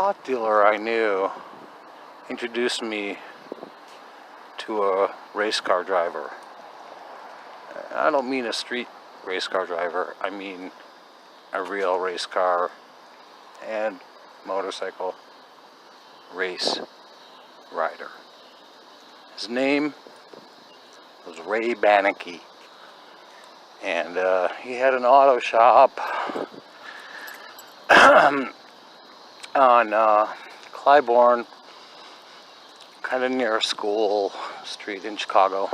pot dealer I knew introduced me to a race car driver. I don't mean a street race car driver, I mean a real race car and motorcycle race rider. His name was Ray Bannicky, and he had an auto shop on Clybourne, kind of near School Street in Chicago.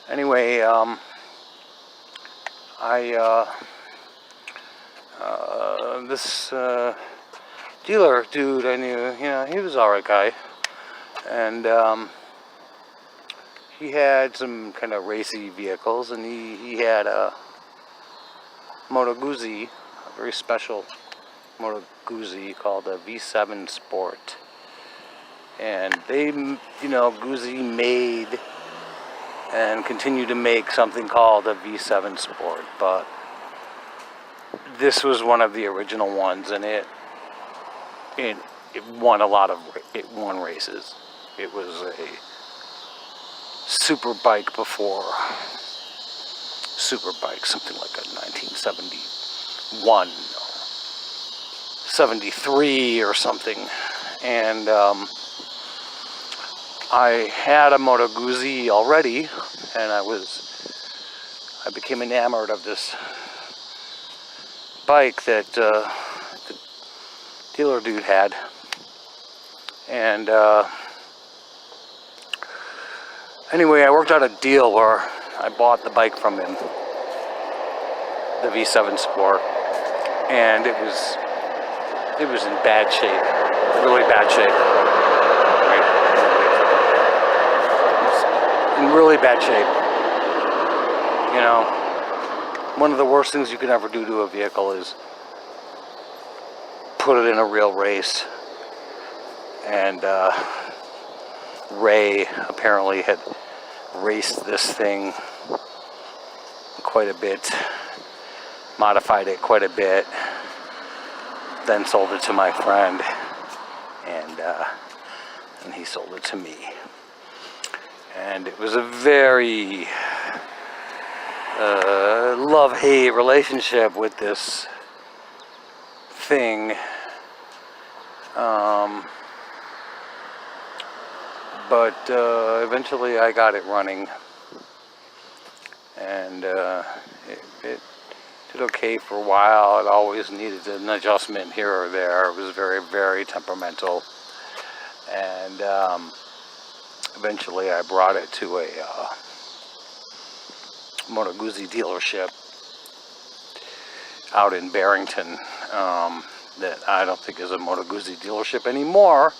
Anyway, this dealer dude I knew, he was an alright guy, and he had some kind of racy vehicles, and he had a Moto Guzzi, a very special Moto Guzzi called a V7 Sport. And they, Guzzi made and continue to make something called a V7 Sport, but this was one of the original ones, and it won it won races. It was a super bike before super bike, something like a 1971 or 73 or something. And I had a Moto Guzzi already, and I became enamored of this bike that the dealer dude had, and anyway, I worked out a deal where I bought the bike from him, the V7 Sport, and it was in bad shape, really bad shape. In really bad shape. One of the worst things you can ever do to a vehicle is put it in a real race. And Ray apparently had raced this thing quite a bit, modified it quite a bit, then sold it to my friend, and he sold it to me. And it was a very love-hate relationship with this thing. But eventually I got it running, and it did okay for a while. It always needed an adjustment here or there. It was very, very temperamental, and eventually I brought it to a Moto Guzzi dealership out in Barrington that I don't think is a Moto Guzzi dealership anymore.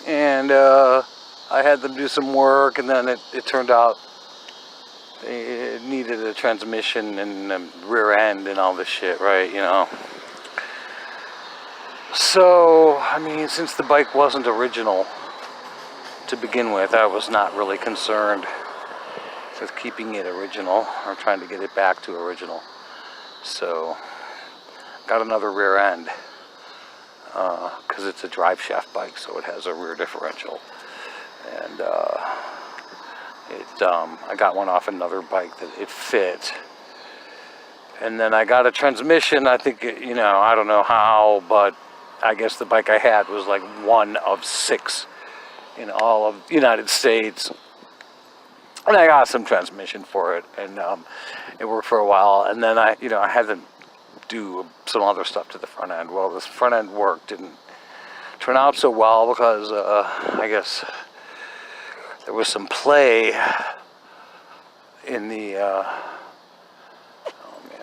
And I had them do some work, and then it turned out it needed a transmission and a rear end and all this shit, right, So, since the bike wasn't original to begin with, I was not really concerned with keeping it original or trying to get it back to original. So, got another rear end, because it's a drive shaft bike, so it has a rear differential. And I got one off another bike that it fit. And then I got a transmission. I think, I don't know how, but I guess the bike I had was like one of 6 in all of the United States. And I got some transmission for it, and it worked for a while. And then I had to do some other stuff to the front end. Well, this front end work didn't turn out so well because I guess there was some play in the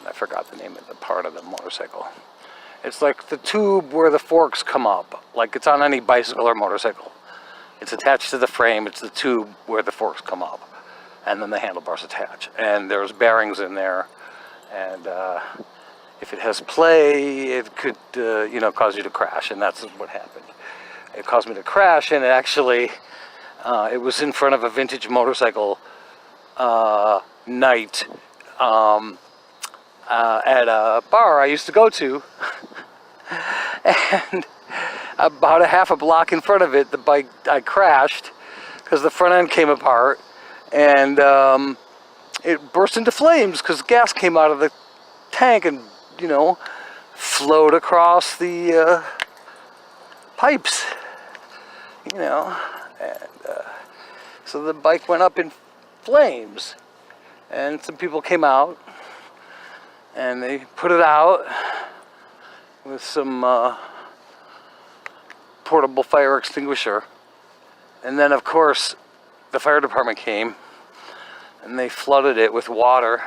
I forgot the name of the part of the motorcycle. It's like the tube where the forks come up, like it's on any bicycle or motorcycle. It's attached to the frame. It's the tube where the forks come up, and then the handlebars attach. And there's bearings in there, and if it has play, it could, cause you to crash, and that's what happened. It caused me to crash, and it actually, it was in front of a vintage motorcycle night at a bar I used to go to, And about a half a block in front of it, the bike, I crashed because the front end came apart, and it burst into flames because gas came out of the tank and, you know, flowed across the pipes, you know. And so the bike went up in flames, and some people came out and they put it out with some portable fire extinguisher. And then, of course, the fire department came and they flooded it with water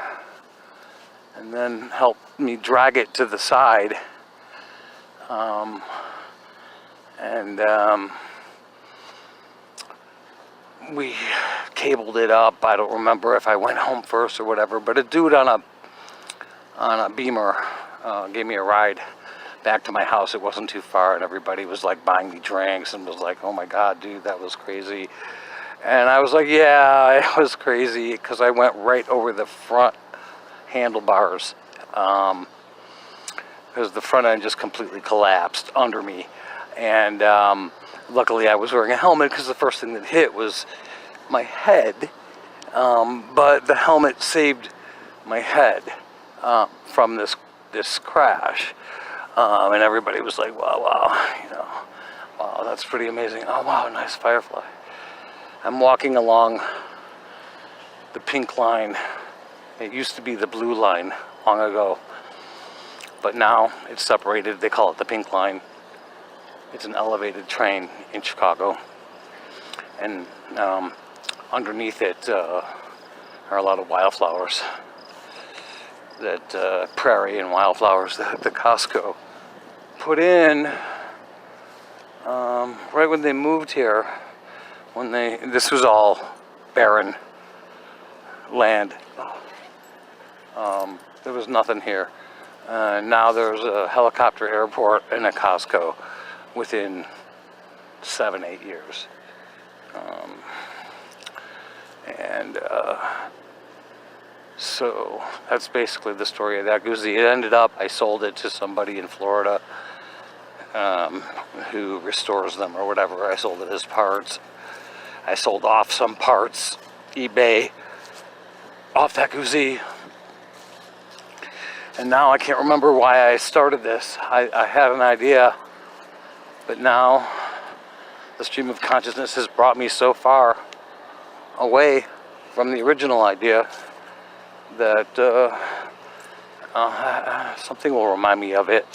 and then helped me drag it to the side. We cabled it up. I don't remember if I went home first or whatever, but a dude on a Beamer gave me a ride back to my house. It wasn't too far, and everybody was like buying me drinks and was like, "Oh my God, dude, that was crazy." And I was like, "Yeah, it was crazy," because I went right over the front handlebars, because the front end just completely collapsed under me. And luckily I was wearing a helmet, because the first thing that hit was my head, but the helmet saved my head from this crash. And everybody was like, wow, you know, wow, that's pretty amazing. Oh, wow, nice Firefly. I'm walking along the pink line. It used to be the blue line long ago, but now it's separated. They call it the pink line. It's an elevated train in Chicago. And underneath it are a lot of wildflowers. That prairie and wildflowers that the Costco put in right when they moved here. This was all barren land. There was nothing here. Now there's a helicopter airport and a Costco within 7-8 years. So that's basically the story of that Guzzi. It ended up, I sold it to somebody in Florida who restores them or whatever. I sold it as parts. I sold off some parts, eBay, off that Guzzi. And now I can't remember why I started this. I had an idea, but now the stream of consciousness has brought me so far away from the original idea that something will remind me of it.